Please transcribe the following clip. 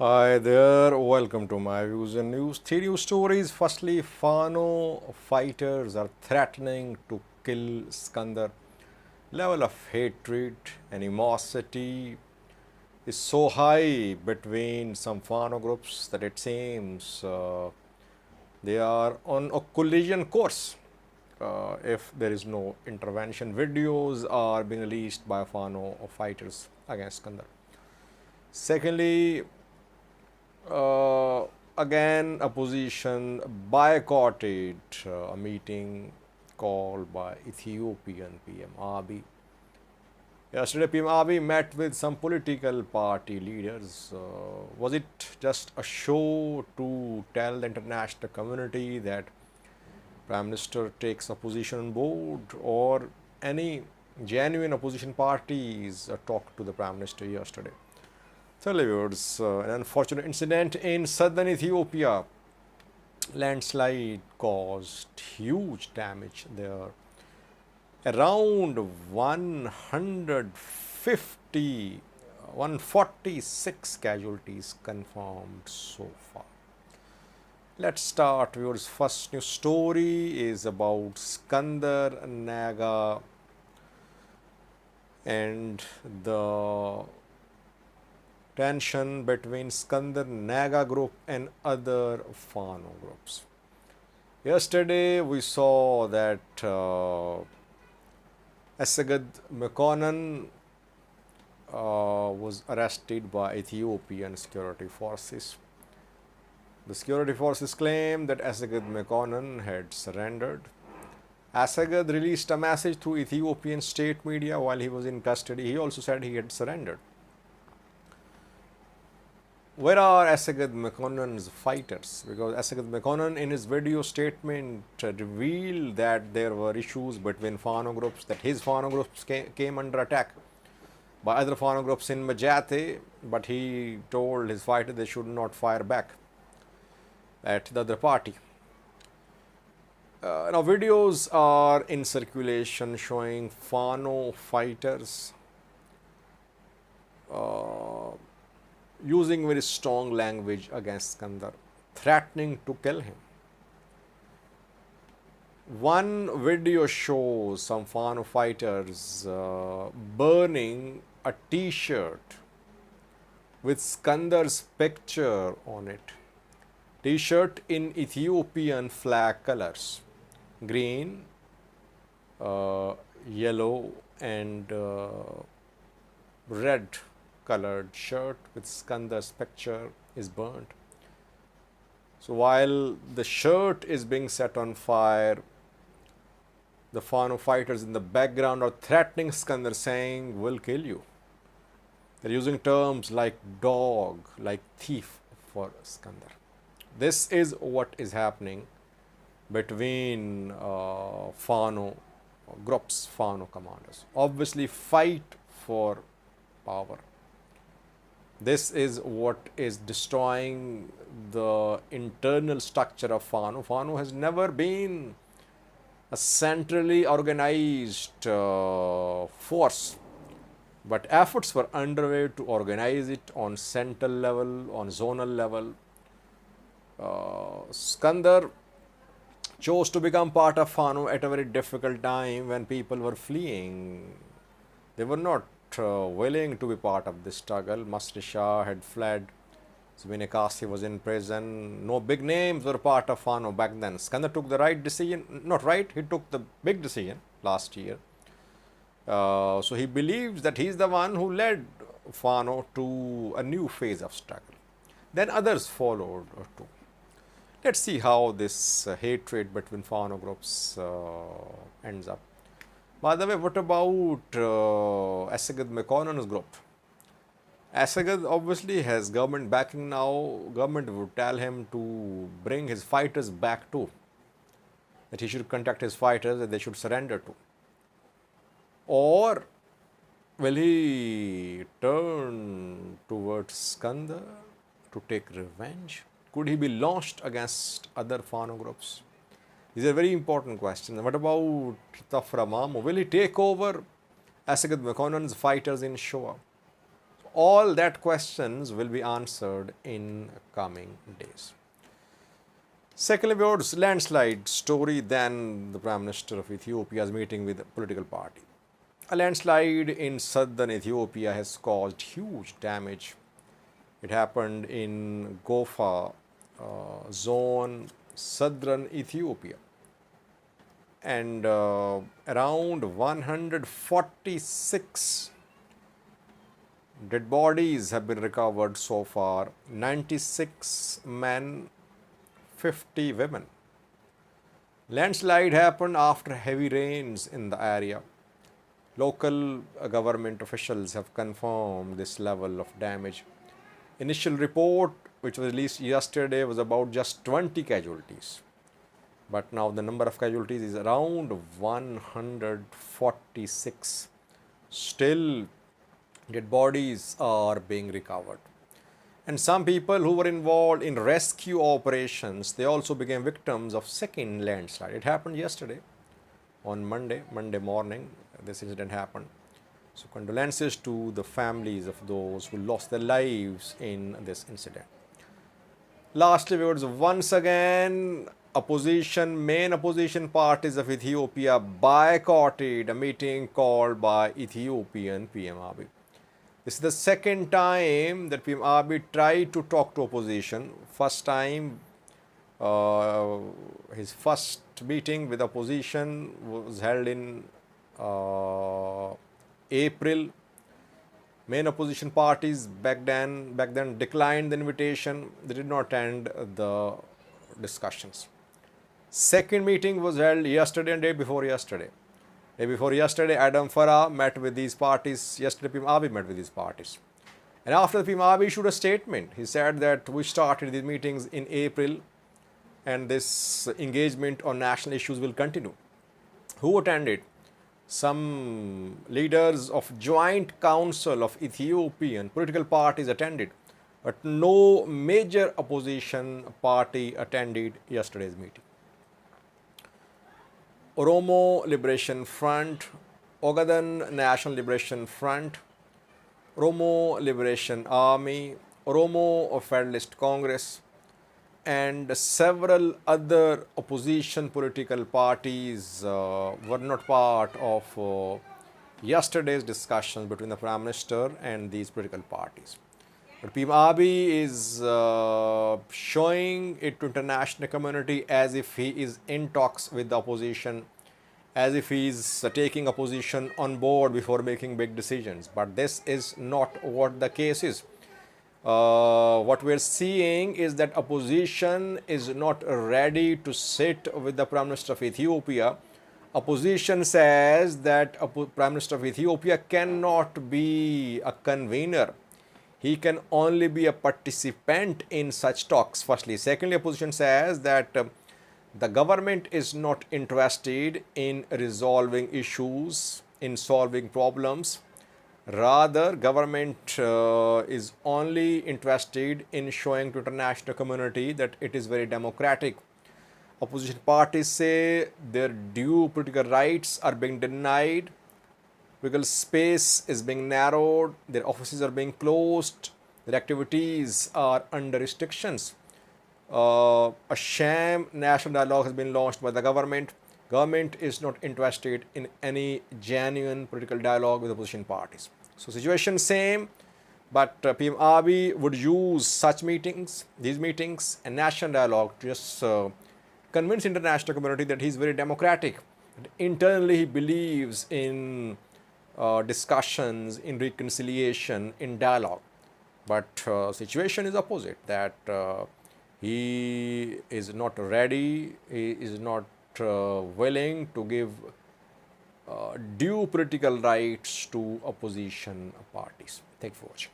Hi there, welcome to my views and news. Three news stories. Firstly, Fano fighters are threatening to kill Skandar. Level of hatred, animosity is so high between some Fano groups that it seems they are on a collision course. If there is no intervention, videos are being released by Fano fighters against Skandar. Secondly, uh, again, opposition boycotted a meeting called by Ethiopian PM Abiy. Yesterday, PM Abiy met with some political party leaders. Was it just a show to tell the international community that Prime Minister takes opposition on board, or any genuine opposition parties talked to the Prime Minister yesterday? Thirdly, viewers, an unfortunate incident in southern Ethiopia. Landslide caused huge damage there. Around 150, 146 casualties confirmed so far. Let's start. Viewers, first news story is about Eskinder Nega and the tension between Eskinder Nega group and other Fano groups. Yesterday we saw that Asagad Mekonnen was arrested by Ethiopian security forces. The security forces claim that Asagad Mekonnen had surrendered. Asagad released a message through Ethiopian state media while he was in custody. He also said he had surrendered. Where are Asagad Mekonnen's fighters? Because Asagad Mekonnen in his video statement revealed that there were issues between Fano groups, that his Fano groups came under attack by other Fano groups in Majate, but he told his fighters they should not fire back at the other party. Now videos are in circulation showing Fano fighters using very strong language against Eskinder, threatening to kill him. One video shows some Fano fighters burning a t-shirt with Eskinder's picture on it. T-shirt in Ethiopian flag colors, green, yellow and red colored shirt with Eskinder's picture is burnt. So while the shirt is being set on fire, the Fano fighters in the background are threatening Eskinder, saying, "We'll kill you." They're using terms like dog, like thief for Eskinder. This is what is happening between Fano groups, Fano commanders. Obviously, fight for power. This is what is destroying the internal structure of Fano. Fano has never been a centrally organized force, but efforts were underway to organize it on central level, on zonal level. Eskinder chose to become part of Fano at a very difficult time when people were fleeing. They were not willing to be part of this struggle. Masri Shah had fled. Zubin Kasi was in prison. No big names were part of Fano back then. Eskinder took the right decision. Not right, he took the big decision last year. So he believes that he is the one who led Fano to a new phase of struggle. Then others followed too. Let's see how this hatred between Fano groups ends up. By the way, what about Asagad Mekonnen's group? Asagad obviously has government backing now. Government would tell him to bring his fighters back too. That he should contact his fighters, that they should surrender to. Or will he turn towards Eskinder to take revenge? Could he be launched against other Fano groups? These are very important questions. What about Tafra Mamu? Will he take over Asagad Mekonnen's fighters in Shoa? All that questions will be answered in coming days. Secondly, towards landslide story, then the Prime Minister of Ethiopia's meeting with a political party. A landslide in southern Ethiopia has caused huge damage. It happened in Gofa zone, southern Ethiopia. And around 146 dead bodies have been recovered so far, 96 men, 50 women. Landslide happened after heavy rains in the area. Local government officials have confirmed this level of damage. Initial report, which was released yesterday, was about just 20 casualties. But now the number of casualties is around 146. Still, dead bodies are being recovered. And some people who were involved in rescue operations, they also became victims of second landslide. It happened yesterday on Monday morning, this incident happened. So condolences to the families of those who lost their lives in this incident. Lastly, viewers, once again, main opposition parties of Ethiopia boycotted a meeting called by Ethiopian PM Abiy. This is the second time that PM Abiy tried to talk to opposition. First time, his first meeting with opposition was held in April. Main opposition parties back then declined the invitation. They did not attend the discussions. Second meeting was held yesterday and day before yesterday. Day before yesterday, Adam Farah met with these parties. Yesterday, PM Abiy met with these parties. And after PM Abiy issued a statement, he said that we started these meetings in April and this engagement on national issues will continue. Who attended? Some leaders of Joint Council of Ethiopian political parties attended, but no major opposition party attended yesterday's meeting. Oromo Liberation Front, Ogaden National Liberation Front, Oromo Liberation Army, Oromo Federalist Congress, and several other opposition political parties were not part of yesterday's discussions between the Prime Minister and these political parties. But PM Abiy is showing it to international community as if he is in talks with the opposition, as if he is taking opposition on board before making big decisions. But this is not what the case is. What we're seeing is that opposition is not ready to sit with the Prime Minister of Ethiopia. Opposition says that Prime Minister of Ethiopia cannot be a convener. He can only be a participant in such talks, firstly. Secondly, opposition says that the government is not interested in resolving issues, in solving problems. Rather, government is only interested in showing to international community that it is very democratic. Opposition parties say their due political rights are being denied, political space is being narrowed, their offices are being closed, their activities are under restrictions. A sham national dialogue has been launched by the government. Government is not interested in any genuine political dialogue with opposition parties. So situation same, but PM Abiy would use such meetings, these meetings and national dialogue to just convince international community that he is very democratic. Internally he believes in discussions, in reconciliation, in dialogue. But situation is opposite, that he is not ready, he is not willing to give due political rights to opposition parties. Thank you for watching.